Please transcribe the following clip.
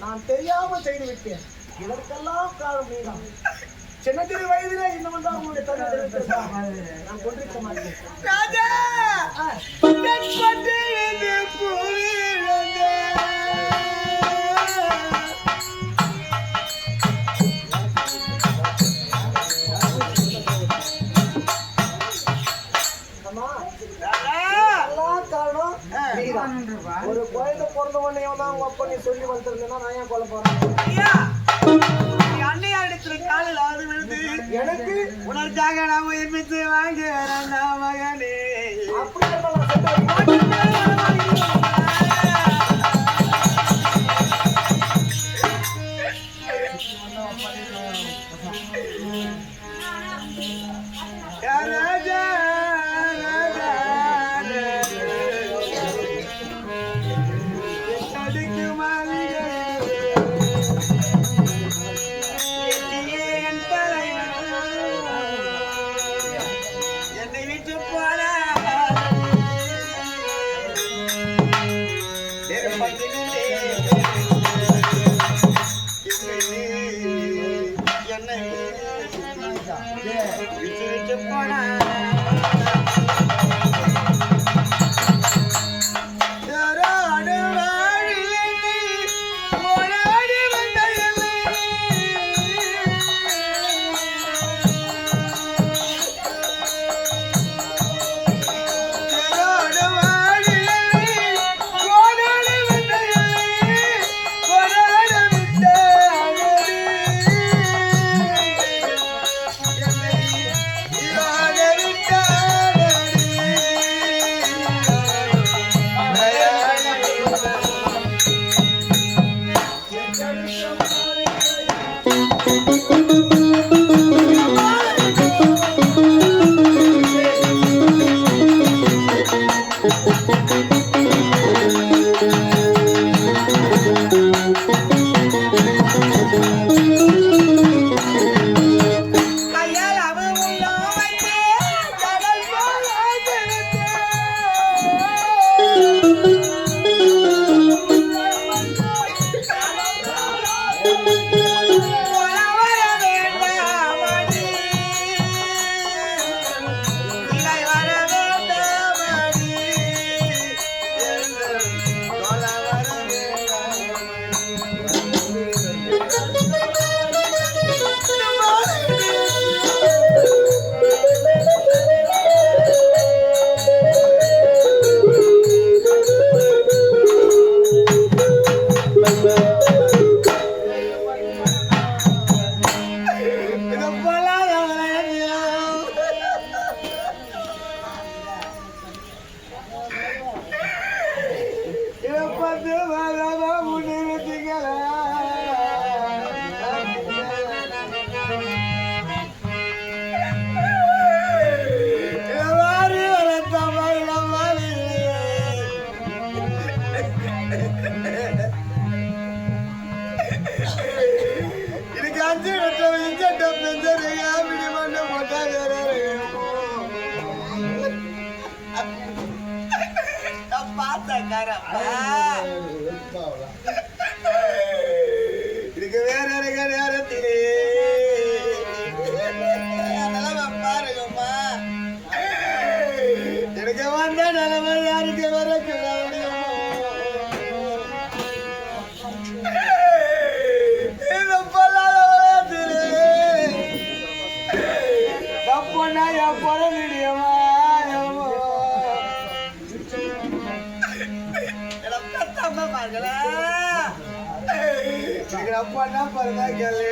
நான் தெரியாமல் செய்து விட்டேன். இதற்கெல்லாம் காரணம் நீதான். சின்னத்திரு வயதிலே இன்னும் உங்களுடைய தந்தை நான் கொண்டிருக்க மாட்டேன். ஒரு குழந்தை பிறந்த உடனே தான் உங்க அப்பா நீ சொல்லி வந்திருந்தேன்னா நான் ஏன் கொலை போறேன்? அன்னையா இடத்துல காலில் ஆறு விழுது எனக்கு உனக்காக நான் உயிர்மித்து வாங்குறேன் மகனே. ராஜா இதுக்கு வேற நேரத்திலே பாருங்கம்மா எனக்கு வந்த நிலைமை யாருக்கு வரைக்கும் தப்புனா என் பொற முடியுமா அப்பா பாருங்க கேள்வி